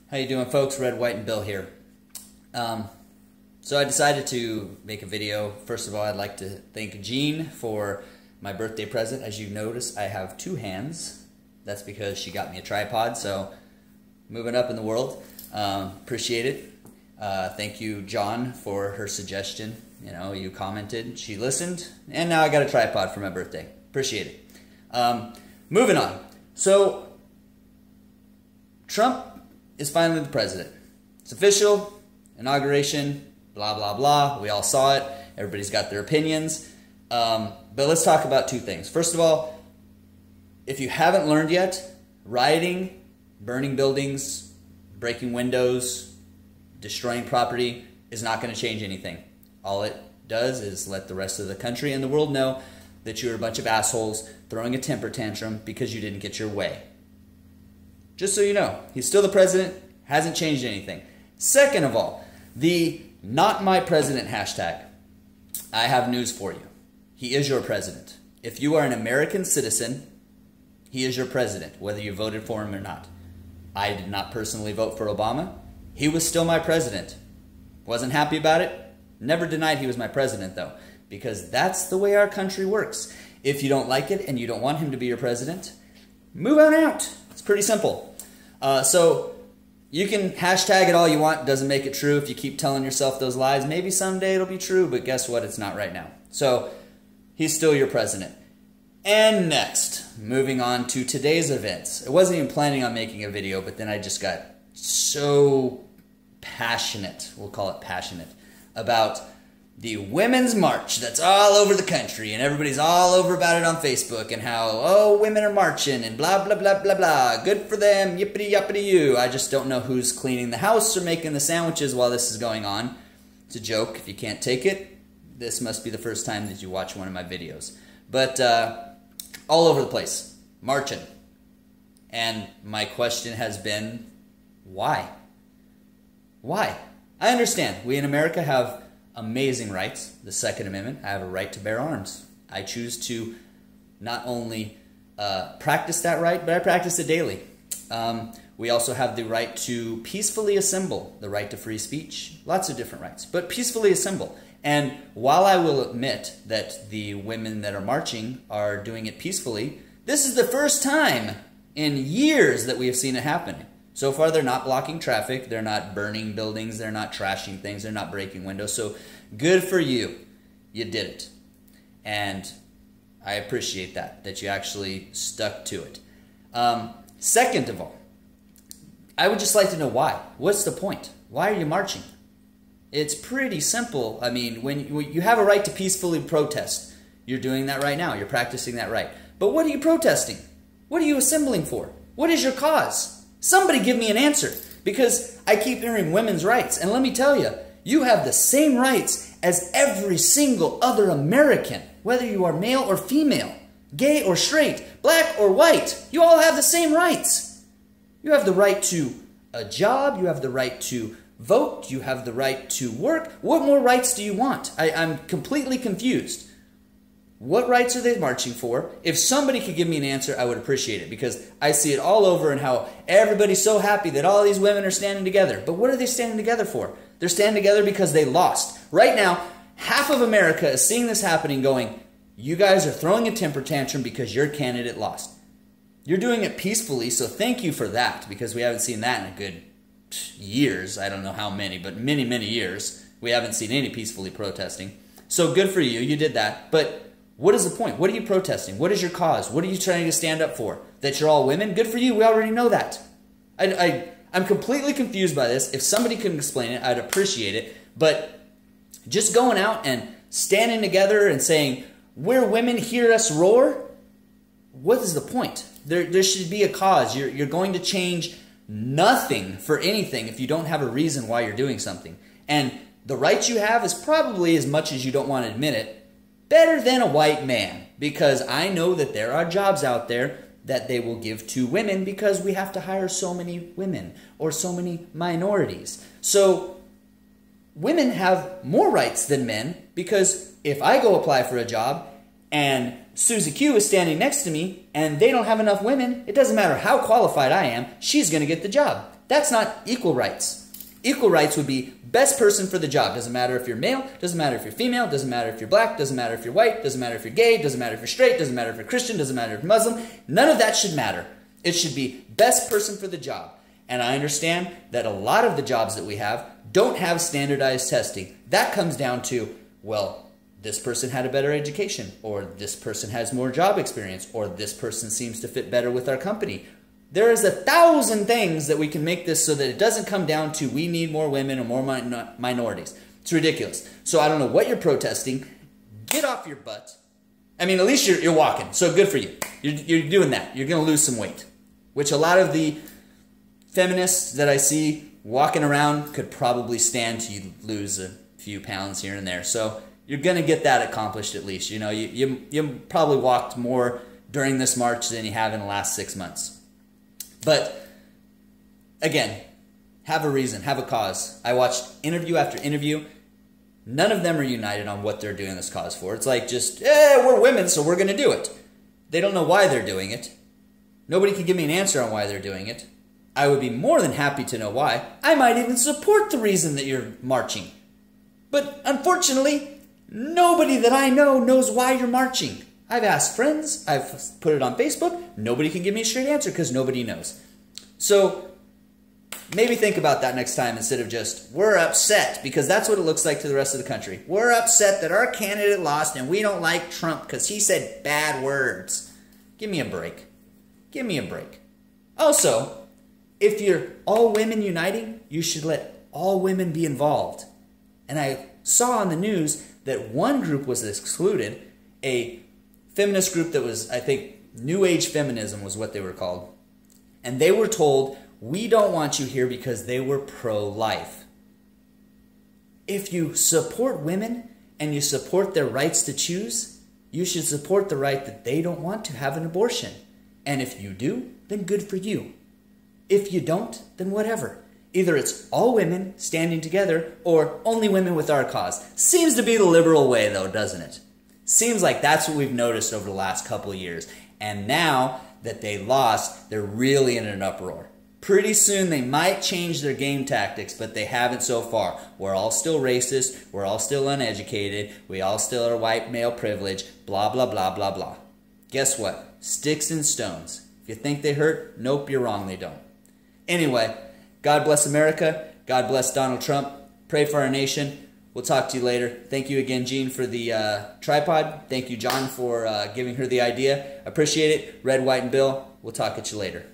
How you doing, folks? Red, White, and Bill here. So I decided to make a video. First of all, I'd like to thank Jean for my birthday present. As you notice, I have two hands. That's because she got me a tripod, so moving up in the world. Appreciate it. Thank you, John, for her suggestion. You know, you commented, she listened, and now I got a tripod for my birthday. Appreciate it. Moving on. So, Trump is finally the president. It's official, inauguration, blah, blah, blah. We all saw it. Everybody's got their opinions. But let's talk about two things. First of all, if you haven't learned yet, rioting, burning buildings, breaking windows, destroying property is not going to change anything. All it does is let the rest of the country and the world know that you're a bunch of assholes throwing a temper tantrum because you didn't get your way. Just so you know, he's still the president, hasn't changed anything. Second of all, the not my president hashtag. I have news for you. He is your president. If you are an American citizen, he is your president, whether you voted for him or not. I did not personally vote for Obama. He was still my president. Wasn't happy about it. Never denied he was my president, though, because that's the way our country works. If you don't like it and you don't want him to be your president, move on out. It's pretty simple. So you can hashtag it all you want. Doesn't make it true if you keep telling yourself those lies. Maybe someday it'll be true, but guess what? It's not right now. So he's still your president. And next, moving on to today's events. I wasn't even planning on making a video, but then I just got so passionate, we'll call it passionate, about the Women's March that's all over the country, and everybody's all over about it on Facebook, and how, oh, women are marching, and blah, blah, blah, blah, blah, good for them, yippity, yippity, you. I just don't know who's cleaning the house or making the sandwiches while this is going on. It's a joke. If you can't take it, this must be the first time that you watch one of my videos. But all over the place, marching. And my question has been, why? Why? I understand. We in America have amazing rights. The Second Amendment. I have a right to bear arms. I choose to not only practice that right, but I practice it daily. We also have the right to peacefully assemble, the right to free speech. Lots of different rights, but peacefully assemble. And while I will admit that the women that are marching are doing it peacefully, this is the first time in years that we have seen it happen. So far, they're not blocking traffic, they're not burning buildings, they're not trashing things, they're not breaking windows. So good for you. You did it. And I appreciate that you actually stuck to it. Second of all, I would just like to know why. What's the point? Why are you marching? It's pretty simple. I mean, when you have a right to peacefully protest, you're doing that right now. You're practicing that right. But what are you protesting? What are you assembling for? What is your cause? Somebody give me an answer, because I keep hearing women's rights. And let me tell you, you have the same rights as every single other American, whether you are male or female, gay or straight, black or white. You all have the same rights. You have the right to a job. You have the right to vote. You have the right to work. What more rights do you want? I'm completely confused. What rights are they marching for? If somebody could give me an answer, I would appreciate it, because I see it all over and how everybody's so happy that all these women are standing together. But what are they standing together for? They're standing together because they lost. Right now, half of America is seeing this happening going, you guys are throwing a temper tantrum because your candidate lost. You're doing it peacefully, so thank you for that, because we haven't seen that in a good years. I don't know how many, but many, many years. We haven't seen any peacefully protesting. So good for you. You did that. But what is the point? What are you protesting? What is your cause? What are you trying to stand up for? That you're all women? Good for you. We already know that. I'm completely confused by this. If somebody could explain it, I'd appreciate it. But just going out and standing together and saying, we're women, hear us roar, what is the point? There should be a cause. You're going to change nothing for anything if you don't have a reason why you're doing something. And the rights you have is probably, as much as you don't want to admit it, better than a white man, because I know that there are jobs out there that they will give to women because we have to hire so many women or so many minorities. So women have more rights than men, because if I go apply for a job and Susie Q is standing next to me and they don't have enough women, it doesn't matter how qualified I am, she's going to get the job. That's not equal rights. Equal rights would be best person for the job. Doesn't matter if you're male, doesn't matter if you're female, doesn't matter if you're black, doesn't matter if you're white, doesn't matter if you're gay, doesn't matter if you're straight, doesn't matter if you're Christian, doesn't matter if you're Muslim. None of that should matter. It should be best person for the job. And I understand that a lot of the jobs that we have don't have standardized testing. That comes down to, well, this person had a better education, or this person has more job experience, or this person seems to fit better with our company. There is 1,000 things that we can make this so that it doesn't come down to we need more women or more minorities. It's ridiculous. So I don't know what you're protesting. Get off your butt. I mean, at least you're walking, so good for you. You're doing that. You're going to lose some weight, which a lot of the feminists that I see walking around could probably stand to lose a few pounds here and there. So you're going to get that accomplished at least. You know, you probably walked more during this march than you have in the last 6 months. But again, have a reason, have a cause. I watched interview after interview. None of them are united on what they're doing this cause for. It's like just, we're women, so we're going to do it. They don't know why they're doing it. Nobody can give me an answer on why they're doing it. I would be more than happy to know why. I might even support the reason that you're marching. But unfortunately, nobody that I know knows why you're marching. I've asked friends, I've put it on Facebook, nobody can give me a straight answer because nobody knows. So maybe think about that next time instead of just, we're upset, because that's what it looks like to the rest of the country. We're upset that our candidate lost and we don't like Trump because he said bad words. Give me a break. Give me a break. Also, if you're all women uniting, you should let all women be involved. And I saw on the news that one group was excluded, a feminist group that was, I think, New Age Feminism was what they were called. And they were told, we don't want you here because they were pro-life. If you support women and you support their rights to choose, you should support the right that they don't want to have an abortion. And if you do, then good for you. If you don't, then whatever. Either it's all women standing together or only women with our cause. Seems to be the liberal way though, doesn't it? Seems like that's what we've noticed over the last couple of years. And now that they lost, they're really in an uproar. Pretty soon they might change their game tactics, but they haven't so far. We're all still racist. We're all still uneducated. We all still are white male privilege. Blah, blah, blah, blah, blah. Guess what? Sticks and stones. If you think they hurt, nope, you're wrong, they don't. Anyway, God bless America. God bless Donald Trump. Pray for our nation. We'll talk to you later. Thank you again, Jean, for the tripod. Thank you, John, for giving her the idea. Appreciate it. Red, White, and Bill. We'll talk at you later.